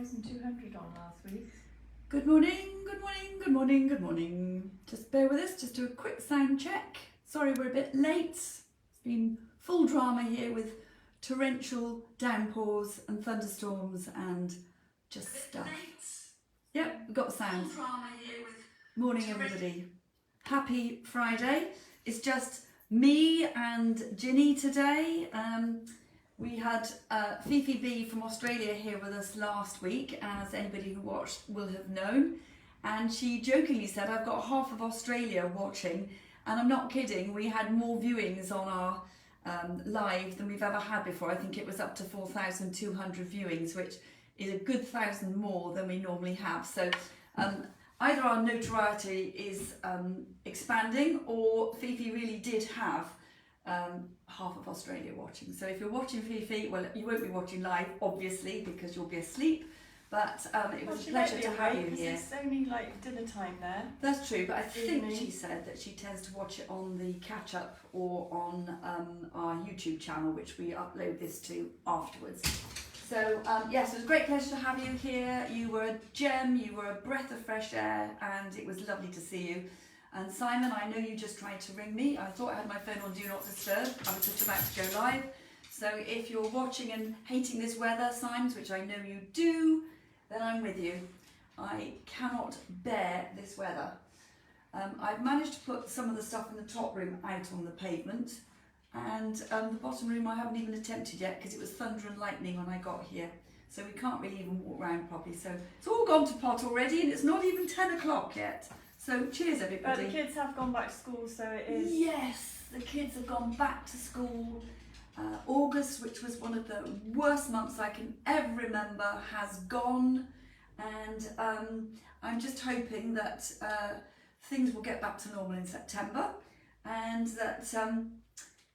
4,200 on last week. Good morning, good morning, good morning, good morning. Just bear with us, just do a quick sound check. Sorry we're a bit late. It's been full drama here with torrential downpours and thunderstorms and just stuff. Yep, we've got sound. Morning everybody. Happy Friday. It's just me and Ginny today. We had Fifi B from Australia here with us last week, as anybody who watched will have known. And she jokingly said, I've got half of Australia watching. And I'm not kidding, we had more viewings on our live than we've ever had before. I think it was up to 4,200 viewings, which is a good 1,000 more than we normally have. So either our notoriety is expanding, or Fifi really did have half of Australia watching. So if you're watching Fifi, well, you won't be watching live, obviously, because you'll be asleep. But it was a pleasure to have you here. It's only like dinner time there. That's true, but I think she said that she tends to watch it on the catch-up or on our YouTube channel, which we upload this to afterwards. So yes, it was a great pleasure to have you here. You were a gem, you were a breath of fresh air, and it was lovely to see you. And Simon, I know you just tried to ring me. I thought I had my phone on Do Not Disturb. I was just about to go live. So if you're watching and hating this weather, Simon, which I know you do, then I'm with you. I cannot bear this weather. I've managed to put some of the stuff in the top room out on the pavement, and the bottom room I haven't even attempted yet because it was thunder and lightning when I got here. So we can't really even walk around properly. So it's all gone to pot already, and it's not even 10 o'clock yet. So cheers everybody. But the kids have gone back to school, so it is... Yes, the kids have gone back to school. August, which was one of the worst months I can ever remember, has gone, and I'm just hoping that things will get back to normal in September, and that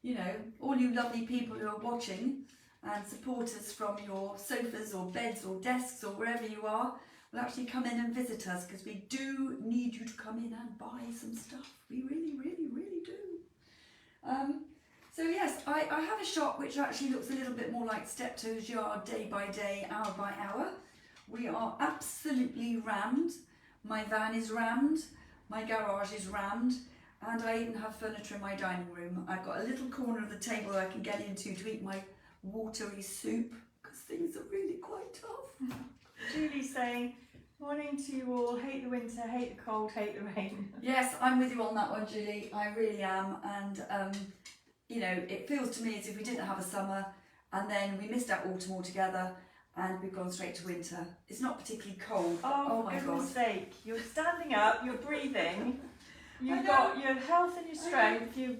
you know, all you lovely people who are watching and support us from your sofas or beds or desks or wherever you are will actually come in and visit us, because we do need you to come in and buy some stuff. We really, really, really do. So yes, I have a shop which actually looks a little bit more like Steptoe's yard, day by day, hour by hour. We are absolutely rammed. My van is rammed, my garage is rammed, and I even have furniture in my dining room. I've got a little corner of the table that I can get into to eat my watery soup, because things are really quite tough. Julie's saying, morning to you all, hate the winter, hate the cold, hate the rain. Yes, I'm with you on that one, Julie. I really am. And you know, it feels to me as if we didn't have a summer, and then we missed out autumn altogether, and we've gone straight to winter. It's not particularly cold. Oh my for God. goodness sake, you're standing up, you're breathing, you've got your health and your strength, you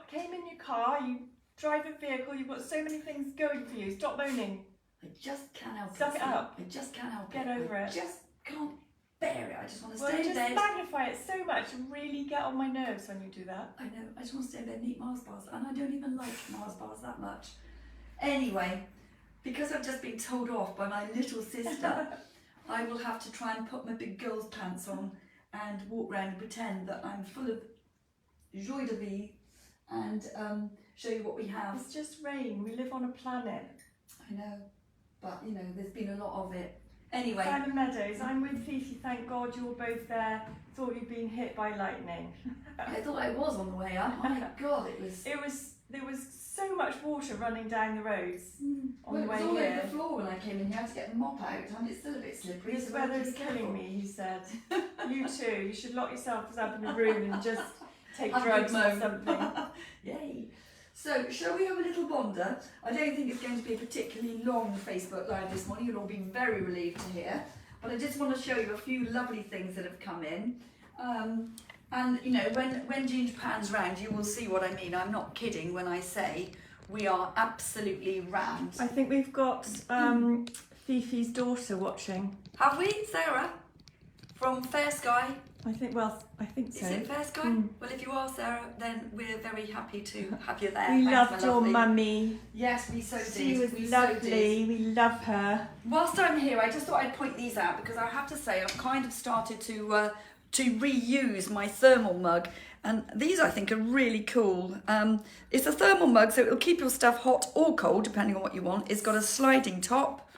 came in your car, you drive a vehicle, you've got so many things going for you. Stop moaning. I just can't help it. Suck it up. I just can't help it. Get over it. I just can't bear it. I just want to Well, stay in just bed. magnify it so much and really get on my nerves when you do that. I know, I just want to stay in bed and eat Mars bars, and I don't even like Mars bars that much. Anyway, because I've just been told off by my little sister, I will have to try and put my big girl's pants on and walk around and pretend that I'm full of joie de vivre and show you what we have. It's just rain, we live on a planet. I know, but you know, there's been a lot of it. Anyway. Simon Meadows, I'm with Fifi, thank God you're both there. Thought you'd been hit by lightning. I thought I was on the way up. My God, There was so much water running down the roads on the way here. It was all here. over the floor when I came in here. I had to get the mop out, and it's still a bit slippery. This so weather be is killing careful. me, he said. You too, you should lock yourselves up in a room and just take Have a drugs good or moan. something. Yay. So, shall we have a little bonder? I don't think it's going to be a particularly long Facebook Live this morning. You'll all be very relieved to hear. But I just want to show you a few lovely things that have come in. And, you know, when Ginger pans round, you will see what I mean. I'm not kidding when I say we are absolutely rammed. I think we've got Fifi's daughter watching. Have we, Sarah? From Fair Sky? I think so. Is it Fair Sky? Well, if you are, Sarah, then we're very happy to have you there. We Thanks, loved my your lovely. mummy. Yes, we so did. She was we lovely. So did. We love her. Whilst I'm here, I just thought I'd point these out because I have to say I've kind of started to reuse my thermal mug, and these I think are really cool. It's a thermal mug, so it'll keep your stuff hot or cold depending on what you want. It's got a sliding top,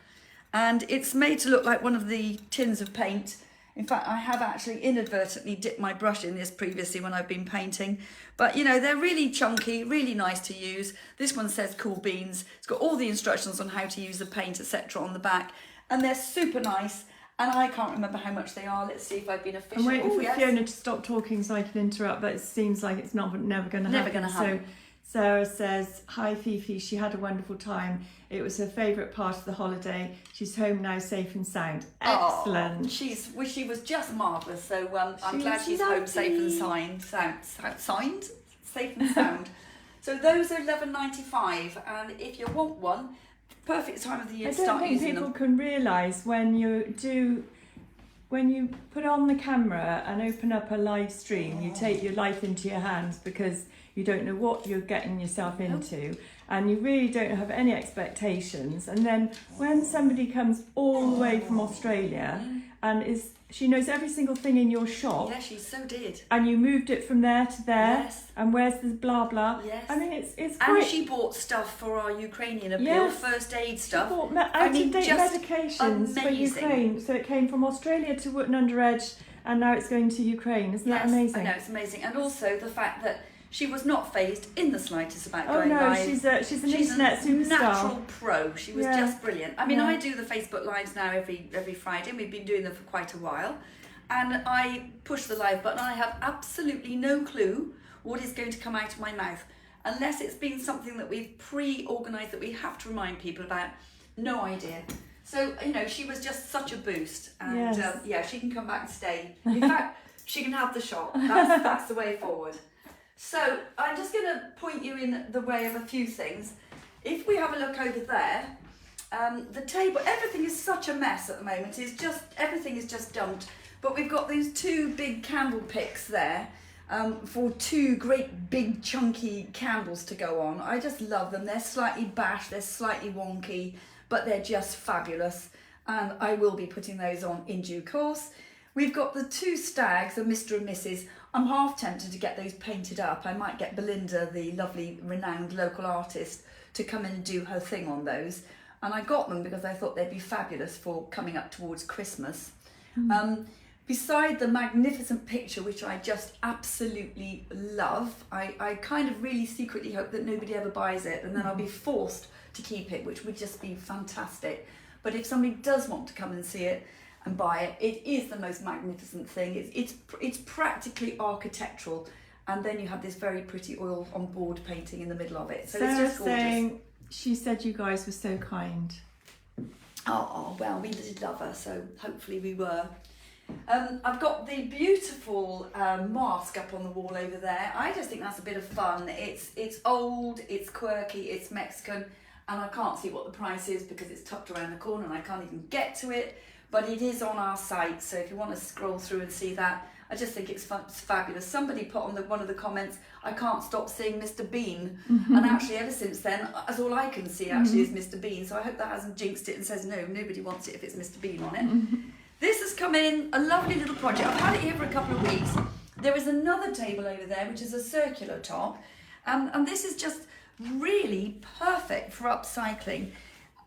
and it's made to look like one of the tins of paint. In fact, I have actually inadvertently dipped my brush in this previously when I've been painting. But, you know, they're really chunky, really nice to use. This one says Cool Beans. It's got all the instructions on how to use the paint, etc. on the back. And they're super nice. And I can't remember how much they are. Let's see if I've been official. I'm waiting for Fiona to stop talking so I can interrupt, but it seems like it's never going to happen. Never going to happen. So Sarah says, "Hi Fifi, she had a wonderful time. It was her favourite part of the holiday. She's home now, safe and sound." Excellent. Oh, she was just marvellous. So I'm glad she's home safe and safe and sound. So those are $11.95, and if you want one, perfect time of the year to start using them. I don't think people can realise when you put on the camera and open up a live stream, you take your life into your hands because you don't know what you're getting yourself into, and you really don't have any expectations. And then when somebody comes all the way from Australia and she knows every single thing in your shop. Yeah, she so did. And you moved it from there to there. Yes. And where's the blah blah? Yes. I mean, it's And quite... she bought stuff for our Ukrainian appeal, Yes. first aid stuff. She bought out-of-date medications for amazing. Ukraine. So it came from Australia to Wotton-under-edge, and now it's going to Ukraine. Isn't that amazing? I know, it's amazing. And also the fact that she was not phased in the slightest about Oh going no, live. she's an internet a superstar. natural pro. She was just brilliant. I mean, Yeah. I do the Facebook lives now every Friday, and we've been doing them for quite a while. And I push the live button, and I have absolutely no clue what is going to come out of my mouth, unless it's been something that we've pre-organised that we have to remind people about. No idea. So, you know, she was just such a boost, and Yes. she can come back and stay. In fact, she can have the shop. That's the way forward. So I'm just going to point you in the way of a few things. If we have a look over there, the table, everything is such a mess at the moment. Everything is just dumped. But we've got these two big candle picks there for two great big chunky candles to go on. I just love them. They're slightly bashed, they're slightly wonky, but they're just fabulous. And I will be putting those on in due course. We've got the two stags, the Mr. and Mrs. I'm half tempted to get those painted up. I might get Belinda, the lovely renowned local artist, to come in and do her thing on those. And I got them because I thought they'd be fabulous for coming up towards Christmas. Beside the magnificent picture, which I just absolutely love, I kind of really secretly hope that nobody ever buys it, and then I'll be forced to keep it, which would just be fantastic. But if somebody does want to come and see it and buy it, it is the most magnificent thing. It's practically architectural, and then you have this very pretty oil on board painting in the middle of it. So it's just gorgeous. Saying she said you guys were so kind. Oh, well, we did love her, so hopefully we were. I've got the beautiful mask up on the wall over there. I just think that's a bit of fun. It's old, it's quirky, it's Mexican, and I can't see what the price is because it's tucked around the corner and I can't even get to it, but it is on our site, so if you want to scroll through and see that, I just think it's fabulous. Somebody put on one of the comments, I can't stop seeing Mr. Bean, and actually ever since then, that's all I can see actually is Mr. Bean, so I hope that hasn't jinxed it and says no, nobody wants it if it's Mr. Bean on it. This has come in, a lovely little project. I've had it here for a couple of weeks. There is another table over there, which is a circular top. And this is just really perfect for upcycling.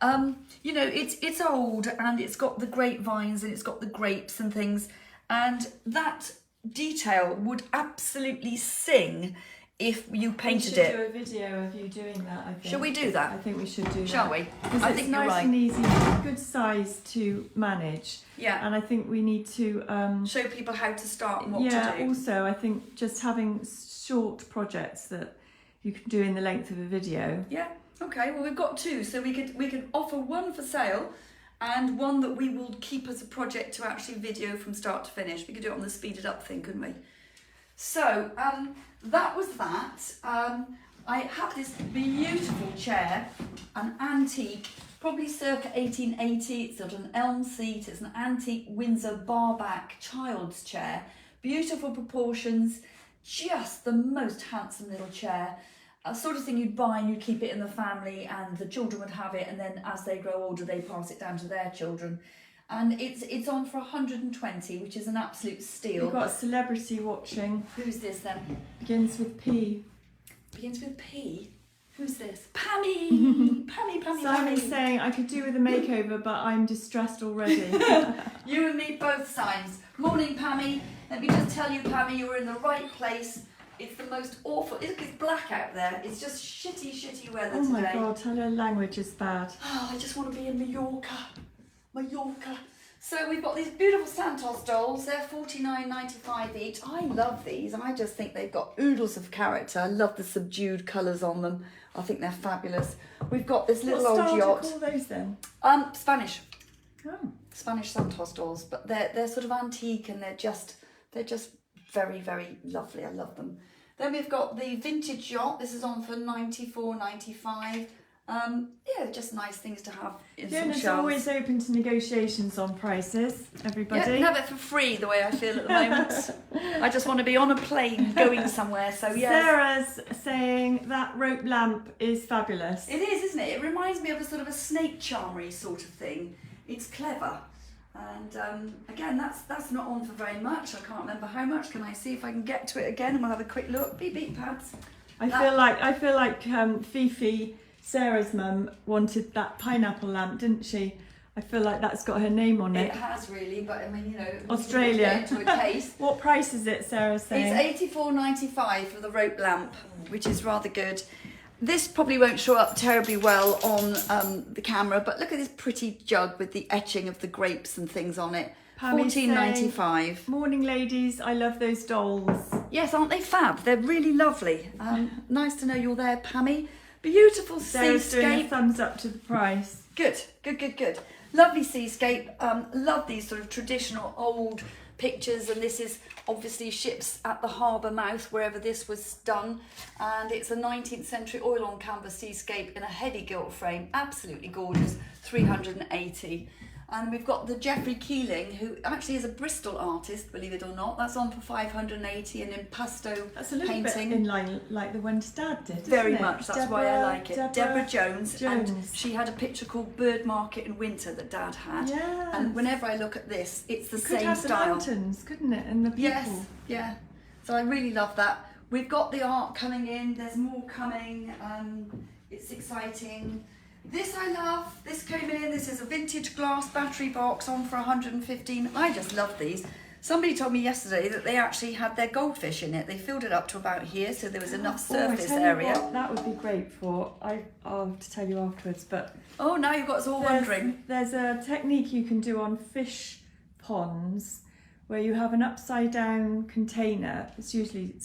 You know, it's old and it's got the grapevines and it's got the grapes and things. And that detail would absolutely sing if you painted it. We should do a video of you doing that, I think. Shall we do that? I think we should do that. Shall we? Because it's nice and easy, good size to manage. Yeah. And I think we need to... show people how to start and what to do. Yeah, also I think just having short projects that you can do in the length of a video. Yeah, okay, well we've got two, so we could offer one for sale and one that we will keep as a project to actually video from start to finish. We could do it on the speeded up thing, couldn't we? So, that was that. I have this beautiful chair, an antique, probably circa 1880. It's got an elm seat. It's an antique Windsor bar-back child's chair. Beautiful proportions, just the most handsome little chair. A sort of thing you'd buy and you'd keep it in the family and the children would have it, and then as they grow older they pass it down to their children. And it's on for 120, which is an absolute steal. We've got a celebrity watching. Who's this then? Begins with P. Begins with P. Who's this? Pammy! Pammy. Simon's saying I could do with a makeover, but I'm distressed already. You and me both, Signs. Morning, Pammy. Let me just tell you, Pammy, you're in the right place. It's the most awful. Look, it's black out there. It's just shitty weather Oh my today. God, tell her language is bad. Oh, I just want to be in Mallorca. So we've got these beautiful Santos dolls. They're $49.95 each. I love these. I just think they've got oodles of character. I love the subdued colours on them. I think they're fabulous. We've got this little What old style yacht. do you call those then? Spanish. Oh. Spanish Santos dolls, but they're sort of antique and they're just very lovely. I love them. Then we've got the vintage yacht. This is on for $94.95. Yeah, just nice things to have in some Fiona's shelves. always open to negotiations on prices, everybody. Yeah, have it for free the way I feel at the moment. I just want to be on a plane going somewhere, so yeah. Sarah's saying that rope lamp is fabulous. It is, isn't it? It reminds me of a sort of a snake charmery sort of thing. It's clever. And again, that's not on for very much. I can't remember how much. Can I see if I can get to it again and we'll have a quick look. Beep beep pads. I feel like Fifi, Sarah's mum, wanted that pineapple lamp, didn't she? I feel like that's got her name on It it. has really, but I mean, you know, Australia. Into a case. What price is it, Sarah's saying? It's $84.95 for the rope lamp, which is rather good. This probably won't show up terribly well on the camera, but look at this pretty jug with the etching of the grapes and things on it. $14.95. Morning, ladies. I love those dolls. Yes, aren't they fab? They're really lovely. Nice to know you're there, Pammy. Beautiful Sarah's doing a seascape. thumbs up to the price. Good. Lovely seascape. Love these sort of traditional old pictures, and this is obviously ships at the harbour mouth, wherever this was done. And it's a 19th century oil on canvas seascape in a heady gilt frame. Absolutely gorgeous. $380. And we've got the Geoffrey Keeling, who actually is a Bristol artist, believe it or not. That's on for $580 and impasto That's a little painting. bit in line like the one Dad did, Very isn't it? much, that's why I like it. Deborah Jones. And Jones. she had a picture called Bird Market in Winter that Dad had. Yes. And whenever I look at this, it's the Could same have style. the lanterns, couldn't it? And the people. Yes, yeah. So I really love that. We've got the art coming in. There's more coming. It's exciting. This I love. This came in. This is a vintage glass battery box on for $115. I just love these. Somebody told me yesterday that they actually had their goldfish in it. They filled it up to about here, so there was enough surface I tell you area. what, that would be great for. I'll have to tell you afterwards, but Oh, now you've got us all wondering. There's a technique you can do on fish ponds where you have an upside down container. It's usually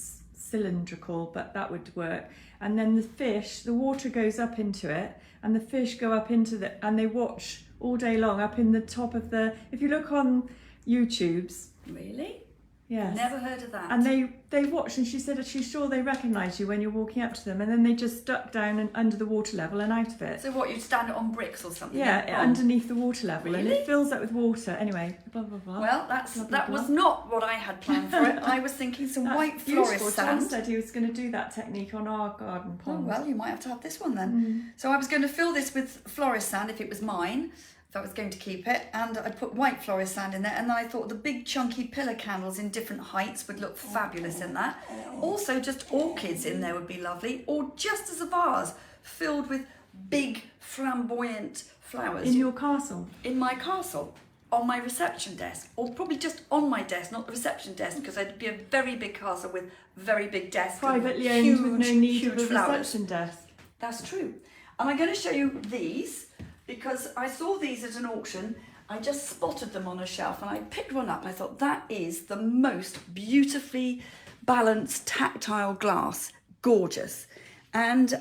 cylindrical, but that would work. And then the water goes up into it, and the fish go up into and they watch all day long up in the top of if you look on YouTube's. Really? Yes. Never heard of that. And they watch, and she said she's sure they recognise you when you're walking up to them, and then they just duck down and under the water level and out of it. So what, you'd stand it on bricks or something? Yeah, underneath the water level, and Really? it fills up with water. Anyway, blah blah blah. Well, that was not what I had planned for it. I was thinking some white florist Tom sand. said he was going to do that technique on our garden Oh, pond. well, you might have to have this one then. So I was going to fill this with florist sand if it was mine, if I was going to keep it, and I'd put white florist sand in there, and then I thought the big chunky pillar candles in different heights would look fabulous in that. Also, just orchids in there would be lovely, or just as a vase filled with big flamboyant flowers. In your castle. In my castle, on my reception desk, or probably just on my desk, not the reception desk, because I'd be a very big castle with very big desks. Privately and owned with no need of a huge flowers. reception desk. That's true. And I'm going to show you these because I saw these at an auction. I just spotted them on a shelf and I picked one up. I thought that is the most beautifully balanced tactile glass. Gorgeous. And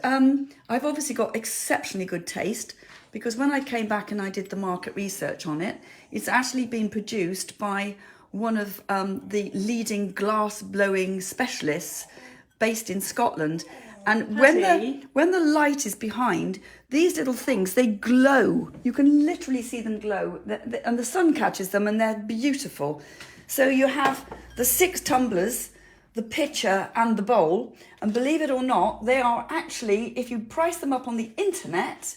I've obviously got exceptionally good taste because when I came back and I did the market research on it, it's actually been produced by one of the leading glass blowing specialists based in Scotland. And when the light is behind, these little things, they glow. You can literally see them glow. And the sun catches them and they're beautiful. So you have the 6 tumblers, the pitcher and the bowl. And believe it or not, they are actually, if you price them up on the internet,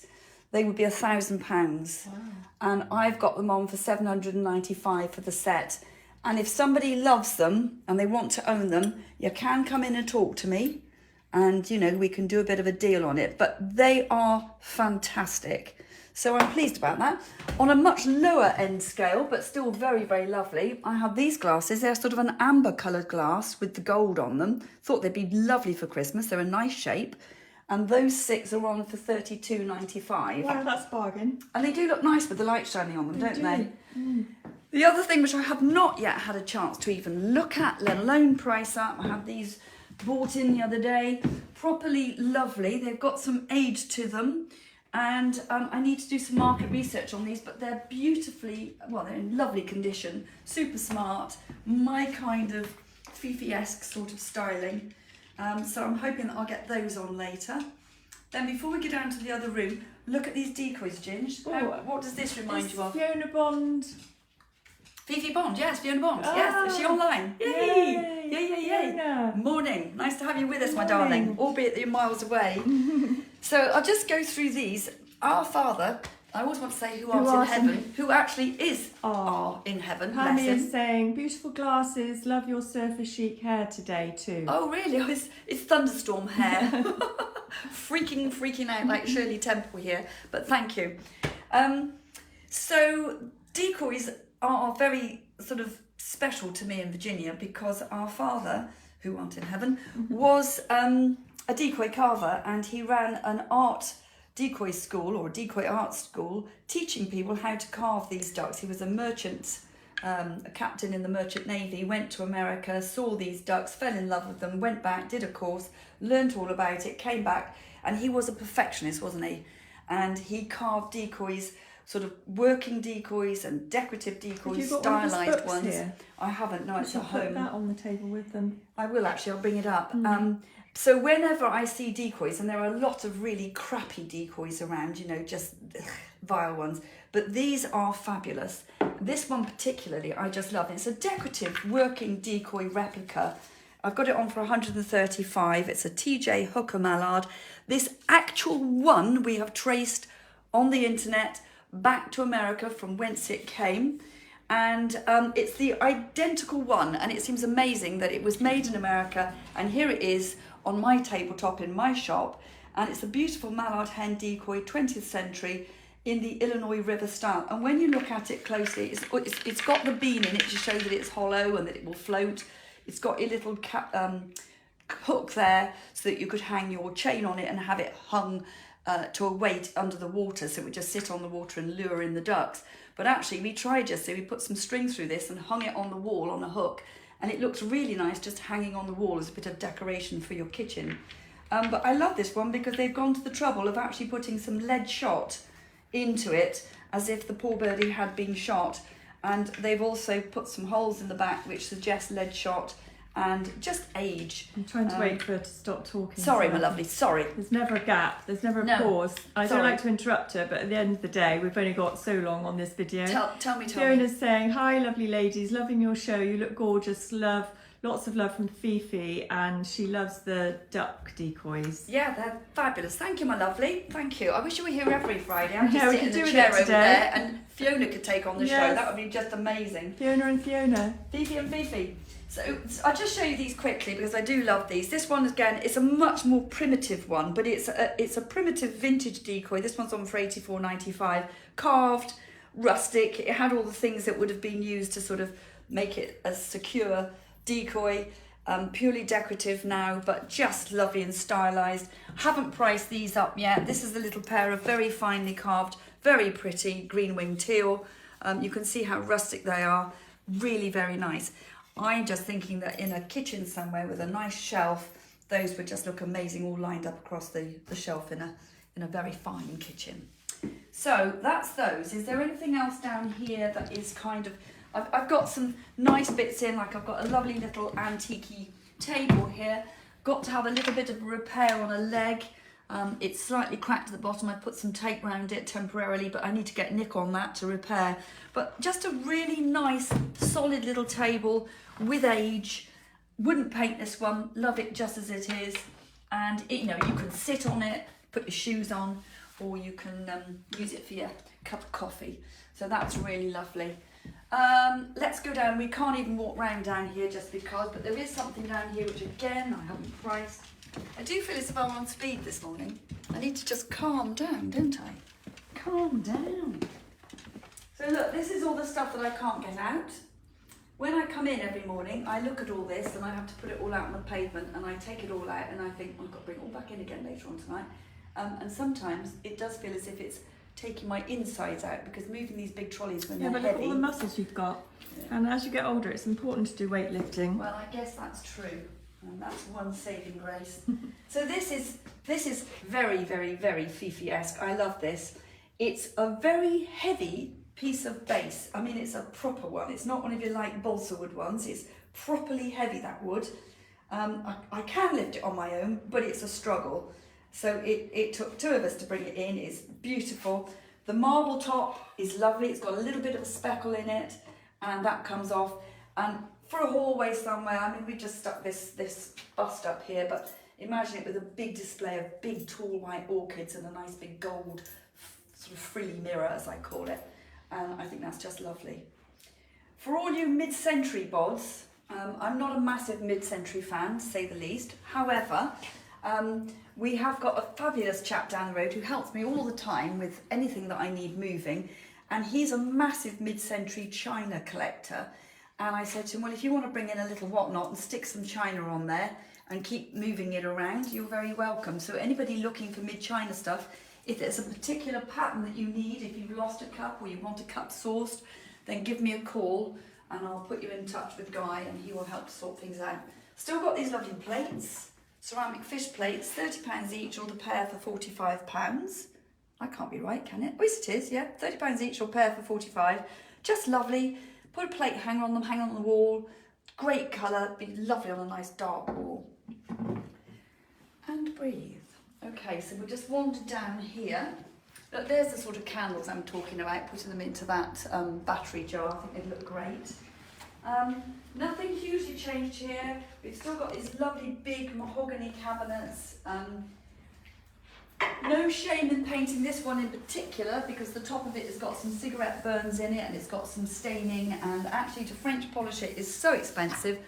they would be £1,000. Wow. And I've got them on for $795 for the set. And if somebody loves them and they want to own them, you can come in and talk to me. and you know, we can do a bit of a deal on it, but they are fantastic. So I'm pleased about that. On a much lower end scale, but still very, very lovely, I have these glasses. They're sort of an amber coloured glass with the gold on them. Thought they'd be lovely for Christmas. They're a nice shape. And those 6 are on for £32.95. Wow, that's a bargain. And they do look nice with the light shining on them, don't they? Mm. The other thing which I have not yet had a chance to even look at, let alone price up, I had these bought in the other day. Properly lovely. They've got some age to them. And I need to do some market research on these, but they're beautifully, well, they're in lovely condition, super smart, my kind of Fifi-esque sort of styling. So I'm hoping that I'll get those on later. Then before we get down to the other room, look at these decoys, Ginge. What does this remind you of? Fiona Bond. Fifi Bond, yes, Fiona Bond, yes. Is she online? Yay! Yay. Fiona. Morning. Nice to have you with us, my Morning. darling, albeit that you're miles away. So I'll just go through these. Our Father, I always want to say who art in heaven, who actually is our in heaven. Hammy is saying, beautiful glasses, love your surfer chic hair today too. Oh really? Oh, it's thunderstorm hair. freaking out like Shirley Temple here, but thank you. So decoys are very sort of special to me in Virginia because our Father, who art in heaven, was a decoy carver, and he ran an art decoy school or a decoy art school teaching people how to carve these ducks. He was a merchant, a captain in the merchant navy, went to America, saw these ducks, fell in love with them, went back, did a course, learnt all about it, came back, and he was a perfectionist, wasn't he? And he carved decoys, sort of working decoys and decorative decoys, stylised ones. Here? I haven't, no, it's at home. Put that on the table with them. I will actually, I'll bring it up. So whenever I see decoys, and there are a lot of really crappy decoys around, you know, just vile ones, but these are fabulous. This one particularly I just love. It's a decorative working decoy replica. I've got it on for $135. It's a TJ Hooker Mallard. This actual one we have traced on the internet back to America from whence it came. And it's the identical one, and it seems amazing that it was made in America, and here it is on my tabletop in my shop, and it's a beautiful mallard hen decoy, 20th century, in the Illinois River style. And when you look at it closely, it's got the beam in it to show that it's hollow and that it will float. It's got a little hook there so that you could hang your chain on it and have it hung to a weight under the water, so it would just sit on the water and lure in the ducks. But actually we tried yesterday, we put some string through this and hung it on the wall on a hook, and it looks really nice just hanging on the wall as a bit of decoration for your kitchen. But I love this one because they've gone to the trouble of actually putting some lead shot into it, as if the poor birdie had been shot, and they've also put some holes in the back which suggest lead shot and just age. I'm trying to wait for her to stop talking. Sorry, my lovely, sorry. There's never a gap, there's never a pause. I don't like to interrupt her, but at the end of the day, we've only got so long on this video. Tell me. Fiona's saying, hi lovely ladies, loving your show, you look gorgeous, lots of love from Fifi, and she loves the duck decoys. Yeah, they're fabulous. Thank you, my lovely. Thank you. I wish you were here every Friday. I'm just sitting in the do chair it over today. there, and Fiona could take on the show. That would be just amazing. Fiona and Fiona. Fifi and Fifi. So I'll just show you these quickly because I do love these. This one, again, it's a much more primitive one, but it's a primitive vintage decoy. This one's on for $84.95. Carved, rustic. It had all the things that would have been used to sort of make it a secure decoy. Purely decorative now, but just lovely and stylised. Haven't priced these up yet. This is a little pair of very finely carved, very pretty green wing teal. You can see how rustic they are. Really very nice. I'm just thinking that in a kitchen somewhere with a nice shelf, those would just look amazing all lined up across the shelf in a very fine kitchen. So that's those. Is there anything else down here that is kind of... I've got some nice bits in, like I've got a lovely little antique-y table here. Got to have a little bit of repair on a leg. It's slightly cracked at the bottom. I put some tape around it temporarily, but I need to get Nick on that to repair. But just a really nice, solid little table with age. Wouldn't paint this one. Love it just as it is. And you know, you can sit on it, put your shoes on, or you can use it for your cup of coffee. So that's really lovely. Let's go down. We can't even walk round down here just because, but there is something down here which again I haven't priced. I do feel as if I'm on speed this morning. I need to just calm down, don't I? Calm down. So look, this is all the stuff that I can't get out. When I come in every morning, I look at all this and I have to put it all out on the pavement and I take it all out and I think, oh, I've got to bring it all back in again later on tonight. And sometimes it does feel as if it's taking my insides out because moving these big trolleys when they're heavy. Yeah, but look at all the muscles you've got. Yeah. And as you get older, it's important to do weightlifting. Well, I guess that's true. And that's one saving grace. So this is very, very, very Fifi-esque. I love this. It's a very heavy piece of base. I mean, it's a proper one. It's not one of your light balsa wood ones. It's properly heavy, that wood. I can lift it on my own, but it's a struggle. So it took two of us to bring it in. It's beautiful. The marble top is lovely. It's got a little bit of a speckle in it, and that comes off. And for a hallway somewhere, I mean, we just stuck this bust up here, but imagine it with a big display of big, tall white orchids and a nice big gold sort of frilly mirror, as I call it. And I think that's just lovely. For all you mid-century bods, I'm not a massive mid-century fan, to say the least. However, we have got a fabulous chap down the road who helps me all the time with anything that I need moving. And he's a massive mid-century china collector. And I said to him, well, if you want to bring in a little whatnot and stick some china on there and keep moving it around, you're very welcome. So anybody looking for mid-china stuff, if there's a particular pattern that you need, if you've lost a cup or you want a cup sourced, then give me a call and I'll put you in touch with Guy and he will help sort things out. Still got these lovely plates, ceramic fish plates, £30 each, or the pair for £45. I can't be right, can it? Oh, yes, it is, yeah. £30 each or pair for 45. Just lovely. Put a plate hanger on them, hang on the wall. Great colour, be lovely on a nice dark wall. And breathe. Okay, so we'll just wander down here. Look, there's the sort of candles I'm talking about, putting them into that battery jar. I think they'd look great. Nothing hugely changed here. We've still got these lovely big mahogany cabinets. No shame in painting this one in particular because the top of it has got some cigarette burns in it and it's got some staining, and actually to French polish it is so expensive.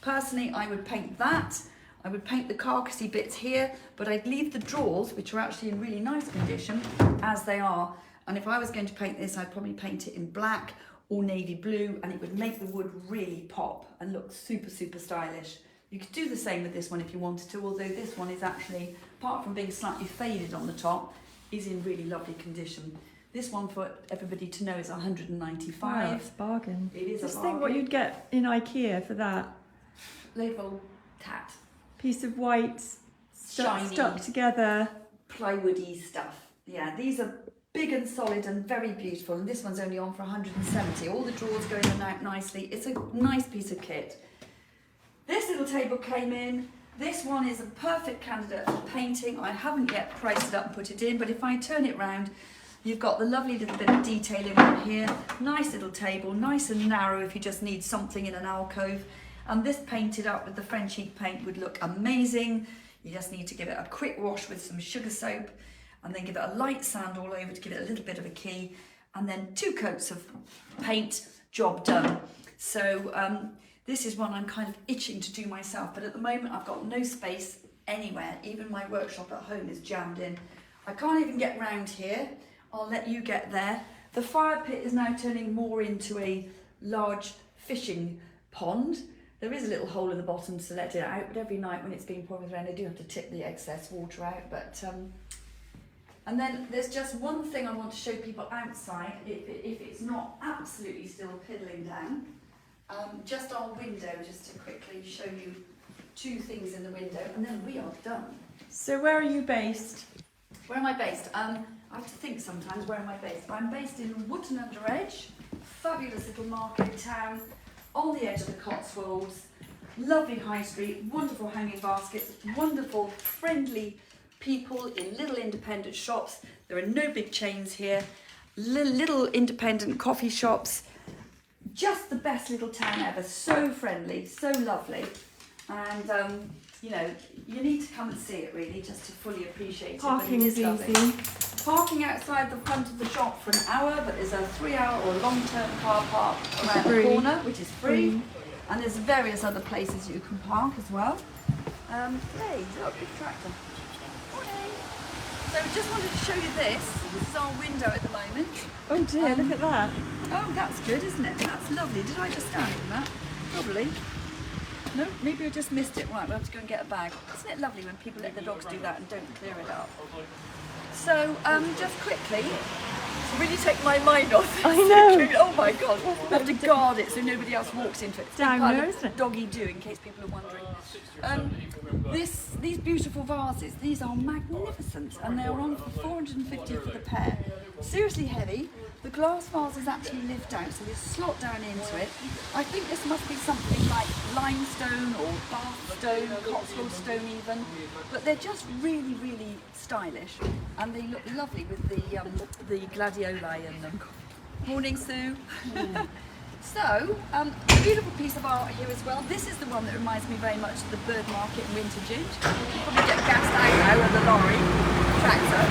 Personally, I would paint that. I would paint the carcassy bits here, but I'd leave the drawers, which are actually in really nice condition, as they are. And if I was going to paint this, I'd probably paint it in black or navy blue, and it would make the wood really pop and look super, super stylish. You could do the same with this one if you wanted to, although this one is actually, apart from being slightly faded on the top, is in really lovely condition. This one, for everybody to know, is 195. Wow, it's a bargain. It is Just a bargain. think what you'd get in IKEA for that. Label tat. Piece of white, Shiny. stuck together. Plywoody stuff. Yeah, these are big and solid and very beautiful, and this one's only on for 170. All the drawers go in and out nicely. It's a nice piece of kit. This little table came in. This one is a perfect candidate for painting. I haven't yet priced it up and put it in, but if I turn it round, you've got the lovely little bit of detailing on here. Nice little table, nice and narrow if you just need something in an alcove. And this painted up with the Frenchic paint would look amazing. You just need to give it a quick wash with some sugar soap and then give it a light sand all over to give it a little bit of a key, and then 2 coats of paint, job done. So this is one I'm kind of itching to do myself, but at the moment I've got no space anywhere. Even my workshop at home is jammed in. I can't even get round here. I'll let you get there. The fire pit is now turning more into a large fishing pond. There is a little hole in the bottom to let it out, but every night when it's been pouring with rain, I do have to tip the excess water out. But and then there's just one thing I want to show people outside, if it's not absolutely still piddling down. Just our window, just to quickly show you 2 things in the window, and then we are done. So where are you based? Where am I based? I have to think sometimes, where am I based? I'm based in Wotton-under-edge, fabulous little market town, on the edge of the Cotswolds, lovely high street, wonderful hanging baskets, wonderful friendly people in little independent shops. There are no big chains here, little independent coffee shops. Just the best little town ever, so friendly, so lovely. And you know, you need to come and see it really, just to fully appreciate it. Parking is lovely. easy. Parking outside the front of the shop for an hour, but there's a 3-hour or long-term car park around Free. the corner, which is free. And there's various other places you can park as well. Hey, look, big tractor. Morning. So we just wanted to show you this. This is our window at the moment. Oh dear, look at that. Oh, that's good, isn't it? That's lovely. Did I just stand on that? Probably. No, maybe I just missed it. Right, we'll have to go and get a bag. Isn't it lovely when people let the dogs do that and don't clear it up? So, just quickly, to really take my mind off this. I know. Oh my God, I have to guard it so nobody else walks into it. It's Down part there, of isn't it? doggy do, in case people are wondering. These beautiful vases, these are magnificent, and they are on for 450 for the pair. Seriously heavy. The glass vases actually lift out, so you slot down into it. I think this must be something like limestone or Bath stone, Cotswold stone even, but they're just really, really stylish, and they look lovely with the gladioli in them. Morning, Sue. So, a beautiful piece of art here as well. This is the one that reminds me very much of the bird market in Winter Ginge. You probably get gassed out now with the lorry tractor.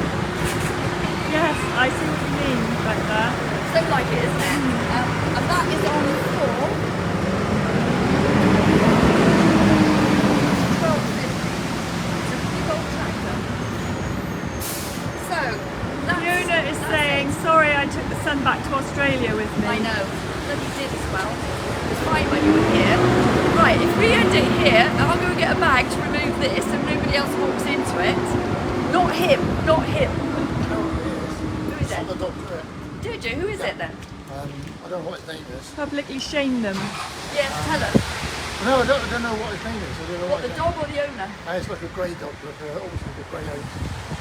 Yes, I see what you mean right there. So like it, isn't it? And that is on for £12.50. It's a big old tractor. So, that's... Fiona is saying, sorry I took the son back to Australia with me. I know, bloody did as well. It was fine when you were here. Right, if we end it here, I'll go and get a bag to remove this so nobody else walks into it. Not him, not him. Who is it? The doctor. Did you? Who is it then? I don't know what his name is. Publicly shame them. Yes, tell us. No, I don't know what his name is. I don't know What, the his dog or the owner? name. It's like a grey dog, almost like a grey oak.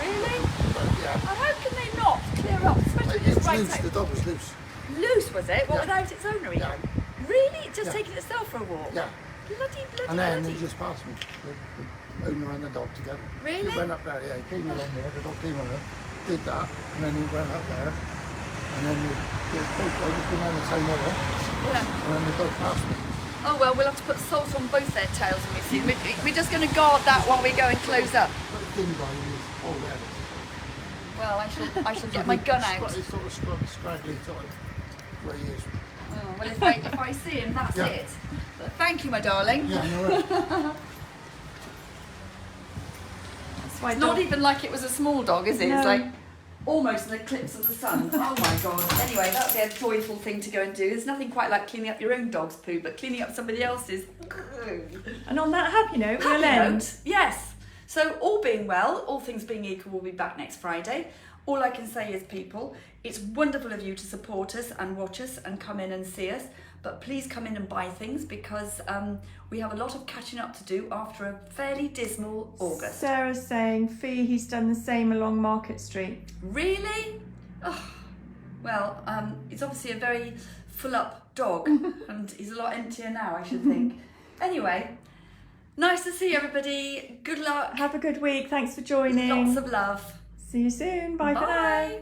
Really? But, yeah. And how can they not clear up, especially when It it's was right loose. The out? dog was loose. Loose, was it? What, Yeah. without its owner even? Yeah. Really? Just Yeah. taking itself for a walk? Yeah. Bloody, And then bloody. he just passed me. The owner and the dog together. Really? He went up there, yeah. He came along there. The dog came along, did that, and then he went up there. And then the both dogs came on the same order. Yeah. And then the dog passed me. Oh well, we'll have to put salt on both their tails when we see them. We're just going to guard that while we go and close up. But the thin guy was all there. Well, I shall get my gun out. It's sort of scraggly sort of grey years. Oh, well, if I see him, that's Yeah. it. But thank you, my darling. Yeah, no worries. That's why It's not even like it was a small dog, is it? No. It's like almost an eclipse of the sun. Oh my God. Anyway, that's a joyful thing to go and do. There's nothing quite like cleaning up your own dog's poo, but cleaning up somebody else's. And on that happy note, we'll Happy end. note, yes. So all being well, all things being equal, we'll be back next Friday. All I can say is, people, it's wonderful of you to support us and watch us and come in and see us. But please come in and buy things, because we have a lot of catching up to do after a fairly dismal August. Sarah's saying, Fee, he's done the same along Market Street. Really? Oh, well, it's obviously a very full-up dog, and he's a lot emptier now, I should think. Anyway, nice to see everybody. Good luck. Have a good week. Thanks for joining. Lots of love. See you soon. Bye for now. Bye.